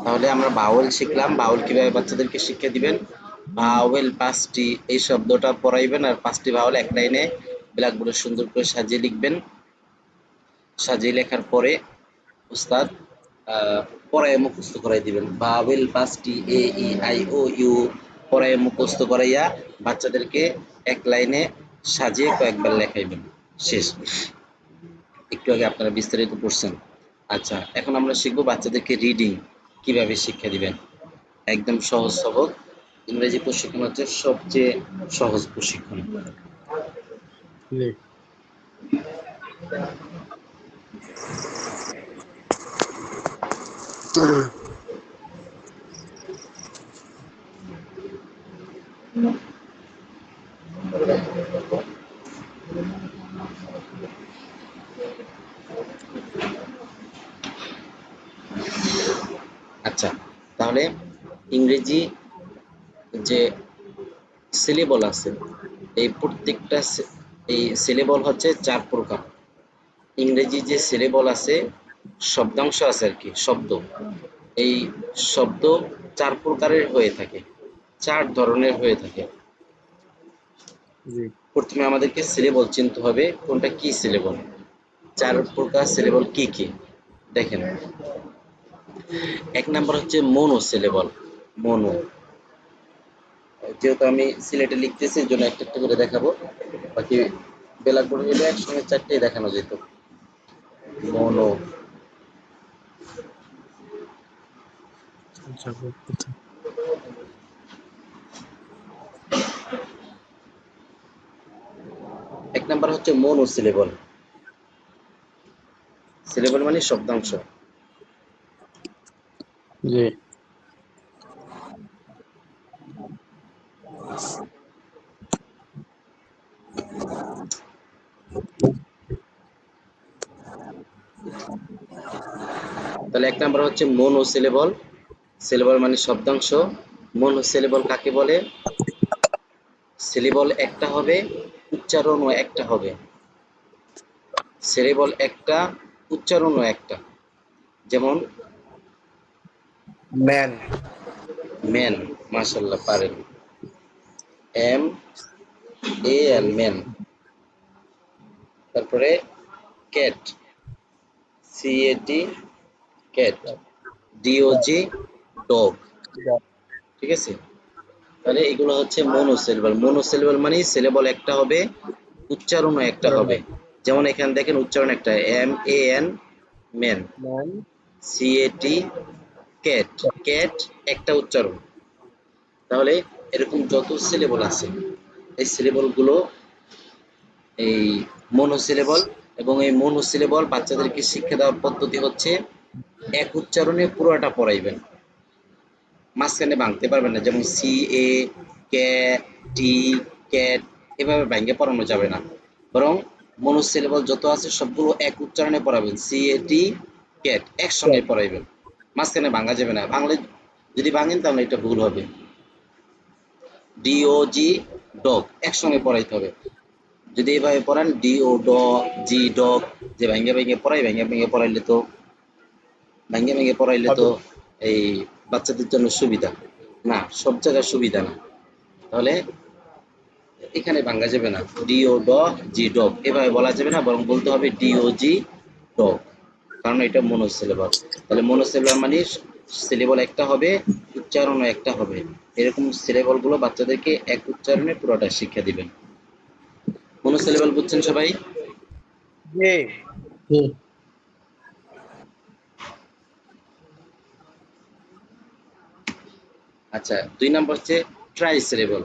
তাহলে আমরা বাউল শিখলাম, বাউল কিভাবে বাচ্চাদেরকে শিক্ষা দিবেন। বাউল 5টি, এই শব্দটা পড়াইবেন আর 5টি বাউল এক লাইনে ব্ল্যাকবোর্ডে সুন্দর করে সাজিয়ে লিখবেন। সাজিয়ে লেখার পরে উস্তাদ পড়ায় মুখস্থ করাই দিবেন। বাউল 5টি এ ই আই ও ইউ পড়ায় মুখস্থ করাইয়া বাচ্চাদেরকে এক লাইনে সাজিয়ে কয়েকবার লেখাইবেন। শেষ। একটু আগে আপনারা বিস্তারিত পড়ছেন। আচ্ছা, এখন আমরা শিখবো বাচ্চাদেরকে রিডিং কিভাবে শিক্ষা দিবেন। একদম সহজ সহজ ইংরেজি প্রশিক্ষণ হচ্ছে সবচেয়ে সহজ প্রশিক্ষণ। জি। আচ্ছা, তাহলে ইংরেজি যে সিলেবল আছে, এই প্রত্যেকটা এই সিলেবল হচ্ছে 4 প্রকার। ইংরেজি যে সিলেবল আছে, শব্দাংশ আছে আর কি, শব্দ, এই শব্দ 4 প্রকারের হয়ে থাকে, 4 ধরনের হয়ে থাকে। জি। প্রথমে আমাদেরকে সিলেবল চিনতে হবে কোনটা কি সিলেবল। 4 প্রকার সিলেবল কি কি দেখেন। এক নাম্বার হচ্ছে মনো সিলেবল। মনো, যেহেতু আমি সিলেটে লিখতেছি এর জন্য একটা একটা করে দেখাবো, বাকি ব্ল্যাকবোর্ডে হলে একসঙ্গে 4টেই দেখানো যেত। মনো। আচ্ছা, বুঝতেছি। এক নাম্বার হচ্ছে মনো সিলেবল। সিলেবল মানে শব্দাংশ। জি। তাহলে এক নাম্বার হচ্ছে মনো সিলেবল। সিলেবল মানে শব্দাংশ। মনো সিলেবল কাকে বলে? সিলেবল একটা হবে, উচ্চারণও একটা হবে। সিলেবল একটা, উচ্চারণও একটা। যেমন ম্যান। ম্যান, মাশাআল্লাহ পারেন। M A N, man. তারপরে cat, C A T, cat. D O G, dog. ঠিক আছে? তাহলে এগুলো হচ্ছে মনোসিলেবল। মনোসিলেবল মানে সিলেবল একটা হবে, উচ্চারণও একটা হবে। যেমন এখানে দেখেন উচ্চারণ একটা, M A N, man. Man. C A T, cat, cat একটা উচ্চারণ। তাহলে এরকম যত সিলেবল আছে, এই সিলেবল গুলো এই মনোসিলেবল। এবং এই মনোসিলেবল বাচ্চাদেরকে শিক্ষা দেওয়ার পদ্ধতি হচ্ছে এক উচ্চারণে পুরোটা পড়াইবেন, মাঝখানে ভাঙতে পারবেন না। যেমন সি এ, কে, টি, ক্যাট, এভাবে ভাঙে পড়ানো যাবে না। বরং মনোসিলেবল যত আছে সবগুলো এক উচ্চারণে পড়াবেন, সি এ টি, ক্যাট একসঙ্গে পড়াইবেন, মাঝখানে ভাঙা যাবে না। ভাঙলে যদি ভাঙেন তাহলে এটা ভুল হবে। ডি ও জি, ডগ একসঙ্গে পড়াইতে হবে। যদি এভাবে পড়ান ডি ও ড জি ডগ, যে ভাঙ্গে ভাঙ্গে পড়াই, ভাঙ্গে ভাঙ্গে পড়াইলে তো, ভাঙ্গে ভাঙ্গে পড়াইলে তো হবে। এই বাচ্চাদের জন্য সুবিধা না, সব জায়গায় সুবিধা না। তাহলে এখানে ভাঙ্গা যাবে না, ডি ও ড জি ডগ এভাবে বলা যাবে না, বরং বলতে হবে ডি ও জি ডগ, কারণ এটা মনোসিলেবল। তাহলে মনোসিলেবল মানে সিলেবল একটা হবে, উচ্চারণও একটা হবে। এরকম সিলেবল গুলো বাচ্চাদেরকে এক উচ্চারণে পুরোটা শিক্ষা দিবেন। মনোসিলেবল বুঝছেন সবাই? জি। জি। আচ্ছা, 2 নাম্বার হচ্ছে try syllable.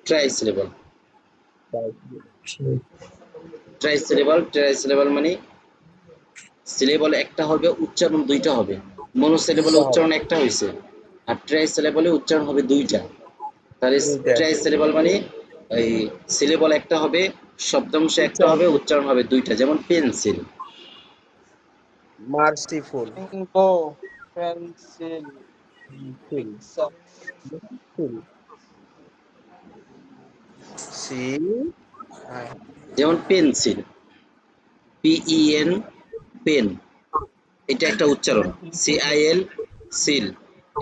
Try syllable, try syllable, try syllable মানে সিলেবল একটা হবে, উচ্চারণ দুইটা হবে। মনোসিলেবলে উচ্চারণ একটা হয়েছে, আর ট্রাই সিলেবলে উচ্চারণ হবে দুইটা। তাহলে ট্রাই সিলেবল মানে এই সিলেবল একটা হবে, শব্দাংশ একটা হবে, উচ্চারণ হবে দুইটা। যেমন pencil. Merciful. Mango, pencil, pizza. C I যেমন পেন্সিল, PEN, পেন, এটা একটা উচ্চারণ। CIL, সিল,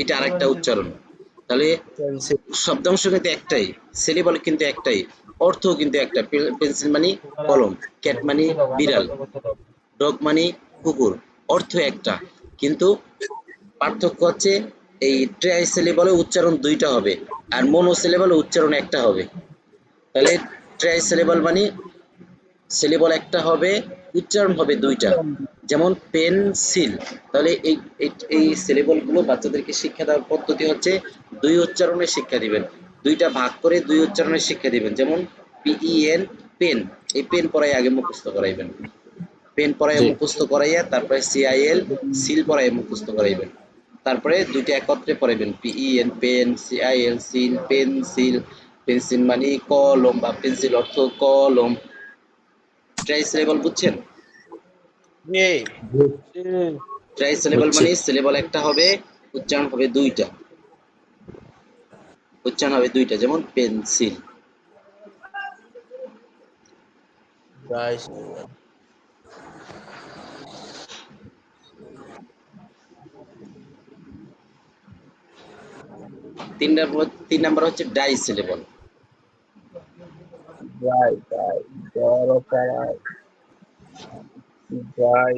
এটা আরেকটা উচ্চারণ। তাহলে পেন্সিল শব্দাংশ কিন্তু একটাই, সিলেবল কিন্তু একটাই, অর্থ কিন্তু একটা। পেন্সিল মানে কলম, ক্যাট মানে বিড়াল, ডগ মানে কুকুর, অর্থ একটা। কিন্তু পার্থক্য হচ্ছে এই ট্রাই সিলেবলে উচ্চারণ দুইটা হবে আর মনো সিলেবলে উচ্চারণ একটা হবে। তাহলে ট্রাই সিলেবল মানে সিলেবল একটা হবে, উচ্চারণ হবে দুইটা। যেমন পেন্সিল, তাহলে এই এই সিলেবল গুলো বাচ্চাদেরকে শিক্ষা দেওয়ার পদ্ধতি হচ্ছে দুই উচ্চারণে শিক্ষা দিবেন, দুইটা ভাগ করে দুই উচ্চারণে শিক্ষা দিবেন। যেমন PEN, পেন, এই পেন পড়াই আগে মুখস্থ করাইবেন, পেন পড়ায় জি মুখস্থ করাইয়া তারপরে CIL, সিল পড়ায় মুখস্থ করাইবেন, তারপরে দুইটা একত্রে পড়াইবেন, PEN, pen, CIL, cil, pencil. Pencil মানে কলম বা পেন্সিল অর্থ কলম। ট্রাই সিলেবল বুঝছেন? জি ট্রাই সিলেবল বুঝছি মানে সিলেবল একটা হবে, উচ্চারণ হবে দুইটা, উচ্চারণ হবে দুইটা। যেমন পেন্সিল। গাইস 3 নাম্বার হচ্ছে ডাই সিলেবল। গাই গাই বড় পাড়ায় গাই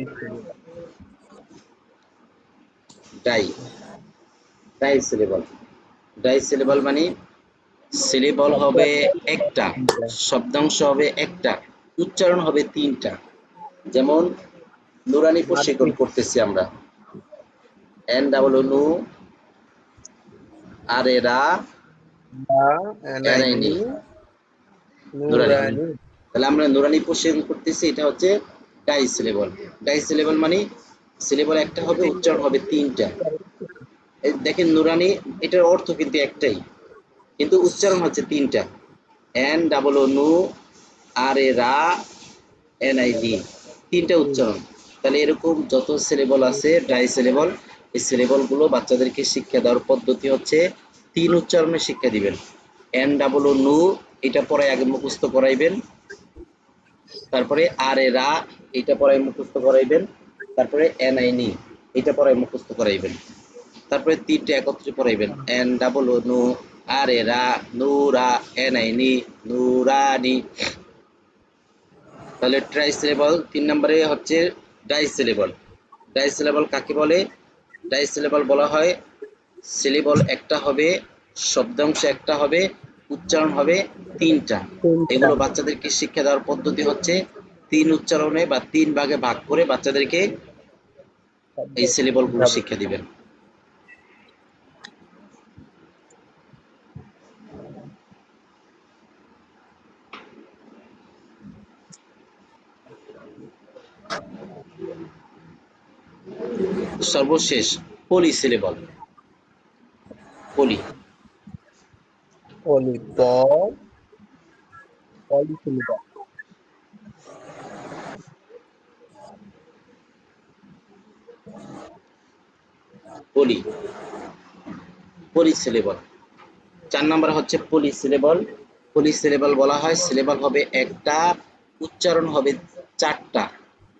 die, die syllable. Die syllable মানে সিলেবল শব্দ হবে একটা একটা, তিনটা। শব্দাংশ হবে একটা, উচ্চারণ হবে তিনটা। যেমন নুরানি প্রশিক্ষণ মাতৃ করতেছি আমরা, NNU, রা, বা এনআইনি NIN, নুরানি। নুরানি তাহলে আমরা নুরানি প্রশিক্ষণ করতেছি, এটা হচ্ছে ডাই সিলেবল। ডাই সিলেবল মানে সিলেবল একটা হবে, উচ্চারণ হবে তিনটা। এই দেখেন নুরানি, এটার অর্থ কিন্তু একটাই কিন্তু উচ্চারণ হচ্ছে তিনটা। NNU, রা, NID, তিনটা উচ্চারণ। তাহলে এরকম যত সিলেবল আছে ড্রাই সিলেবল, এই সিলেবল গুলো বাচ্চাদেরকে শিক্ষা দেওয়ার পদ্ধতি হচ্ছে তিন উচ্চারণে শিক্ষা দিবেন। NNU, এটা পরে আগে মুখস্থ করাইবেন, তারপরে রা, এটা পরে মুখস্থ করাইবেন, তারপরে NIN, এটা পরে মুখস্থ করাইবেন, তারপরে তিনটে একত্রে পড়াইবেন। NNU, রা, নুরা, NIN, নুরানি। তাহলে ট্রাই সিলেবল 3 নম্বরে হচ্ছে ডাই সিলেবল। ডাই সিলেবল কাকে বলে? ডাই সিলেবল বলা হয় সিলেবল একটা হবে, শব্দাংশ একটা হবে, উচ্চারণ হবে তিনটা। তিনটা এগুলো বাচ্চাদেরকে শিক্ষা দেওয়ার পদ্ধতি হচ্ছে তিন উচ্চারণে বা তিন ভাগে ভাগ করে বাচ্চাদেরকে শব্দ এই সিলেবল গুলো শিখাবো শিক্ষা দিবেন। সর্বশেষ পলি সিলেবল। পলি, পলি পলিসিলিকন পলি, পলি সিলেবল। 4 নম্বর হচ্ছে পলি সিলেবল। পলি সিলেবল বলা হয় সিলেবল হবে একটা, উচ্চারণ হবে চারটা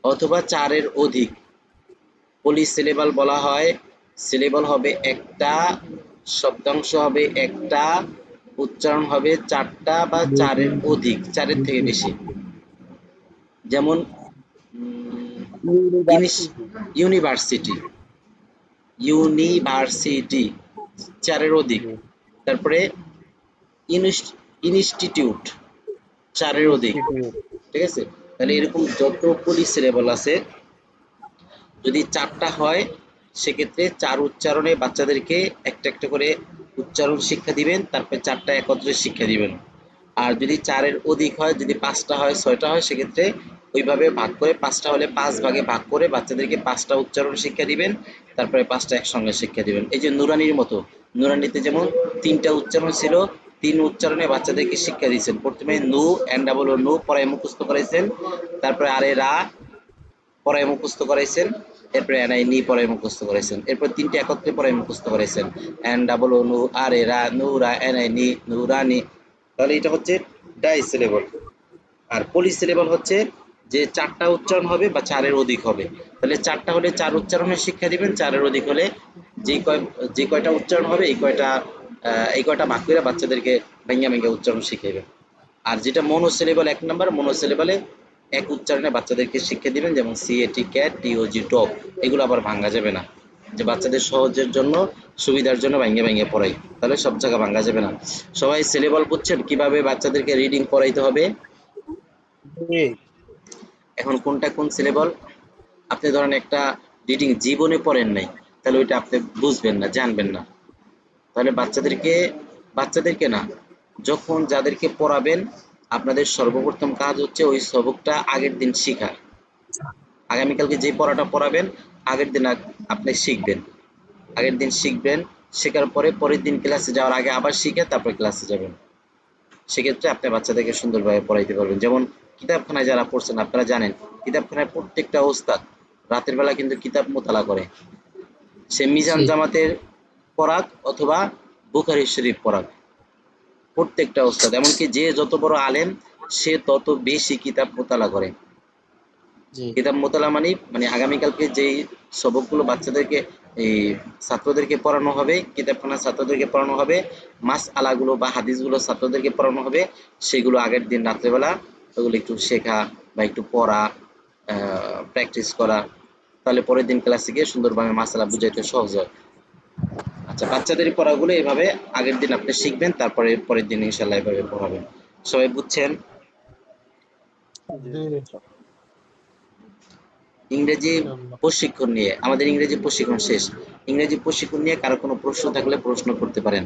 অথবা চারের অধিক। পলি সিলেবল বলা হয় সিলেবল হবে একটা, শব্দাংশ হবে একটা, উচ্চারণ হবে চারটা বা চারের অধিক, চারের থেকে বেশি। যেমন ইউনিভার্সিটি ইউনিভার্সিটি, ইউনিভার্সিটি চারের অধিক। তারপরে ইনস্টিটিউট চারের অধিক। ইনস্টিটিউট ঠিক আছে? তাহলে এরকম যত পলি সিলেবল আছে যদি চারটা হয় সেক্ষেত্রে চার উচ্চারণে বাচ্চাদেরকে একটা একটা করে উচ্চারণ শিক্ষা দিবেন, তারপরে চারটা একত্রে শিক্ষা দিবেন। আর যদি চারের অধিক হয়, যদি পাঁচটা হয়, ছয়টা হয়, সেক্ষেত্রে ওইভাবে ভাগ করে, পাঁচটা হলে পাঁচ ভাগে ভাগ করে বাচ্চাদেরকে পাঁচটা উচ্চারণ শিক্ষা দিবেন, তারপরে পাঁচটা একসঙ্গে শিক্ষা দিবেন। এই যে নুরানির মতো, নুরানিতে যেমন তিনটা উচ্চারণ ছিল, তিন উচ্চারণে বাচ্চাদেরকে শিক্ষা দিয়েছেন। প্রথমে নু, NNU পরে মুখস্থ করাইছেন, তারপরে রা পরে মুখস্থ করাইছেন, এরপরে NIN পরে মুখস্থ করাইছেন, এরপর তিনটে একত্রে পরে মুখস্থ করাইছেন। NNU, রা, নুরা, NIN, নুরানি। তাহলে এটা হচ্ছে ডাই সিলেবল। আর পলি সিলেবল হচ্ছে যে 4টা উচ্চারণ হবে বা 4-এর অধিক হবে। তাহলে 4টা হলে 4 উচ্চারণের শিক্ষা দিবেন, 4-এর অধিক হলে যে কয়টা উচ্চারণ হবে এই কয়টা ভাগ করে বাচ্চাদেরকে ভেঙে ভেঙে উচ্চারণ শিখাইবেন। আর যেটা মনো সিলেবল 1 নাম্বার, মনো সিলেবলে এক উচ্চারণে বাচ্চাদেরকে শিক্ষা দিবেন, যেমন সিএটি ক্যাট, টিওজি টপ, এগুলো আবার ভাঙা যাবে না। যে বাচ্চাদের সহজের জন্য, সুবিধার জন্য ভাঙে ভাঙে পড়াই, তাহলে সব জায়গা ভাঙা যাবে না। সবাই সিলেবল বুঝছেন কিভাবে বাচ্চাদেরকে রিডিং পড়াইতে হবে? জি। এখন কোনটা কোন সিলেবল আপনি ধরেন একটা রিডিং জীবনে পড়েন নাই, তাহলে ওইটা আপনি বুঝবেন না, জানবেন না। তাহলে বাচ্চাদেরকে না, যখন যাদেরকে পড়াবেন আপনাদের সর্বপ্রথম কাজ হচ্ছে ওই সবকটা আগের দিন শেখা। আগামীকালকে যে পড়াটা পড়াবেন আগের দিন আপনি শিখবেন, আগের দিন শিখবেন, শেখার পরে পরের দিন ক্লাসে যাওয়ার আগে আবার শিখে তারপর ক্লাসে যাবেন। সেক্ষেত্রে আপনি বাচ্চাদেরকে সুন্দরভাবে পড়াইতে পারবেন। যেমন কিতাবখানায় যারা পড়ছেন আপনারা জানেন, কিতাবখানায় প্রত্যেকটা ওস্তাদ রাতের বেলা কিন্তু কিতাব মোতালা করে। সে মিজান জি জামাতের পড়াক অথবা বুখারী শরীফ পড়াক, প্রত্যেকটা ওস্তাদ, এমনকি যে যত বড় আলেম সে তত বেশি কিতাব মোতালা করে। জি কিতাব মোতালা মানে আগামীকালকে যেই সবকগুলো বাচ্চাদেরকে এই ছাত্রদেরকে পড়ানো হবে, কিতাবখানার ছাত্রদেরকে পড়ানো হবে, মাস আলাগুলো বা হাদিসগুলো ছাত্রদেরকে পড়ানো হবে, সেগুলো আগের দিন রাত্রেবেলা ওগুলো একটু শেখা বা একটু পড়া, প্র্যাকটিস করা, তাহলে পরের দিন ক্লাসে গিয়ে সুন্দরভাবে মাসালা বুঝাইতে সহজ হয়। আচ্ছা, বাচ্চাদের পড়াগুলো এভাবে আগের দিন আপনি শিখবেন, তারপরে পরের দিন ইনশাল্লাহ এভাবে পড়াবেন। সবাই বুঝছেন? জি। ইংরেজি ইনশাআল্লাহ। প্রশিক্ষণ নিয়ে আমাদের ইংরেজি প্রশিক্ষণ শেষ। ইংরেজি প্রশিক্ষণ নিয়ে কারো কোনো প্রশ্ন থাকলে প্রশ্ন করতে পারেন।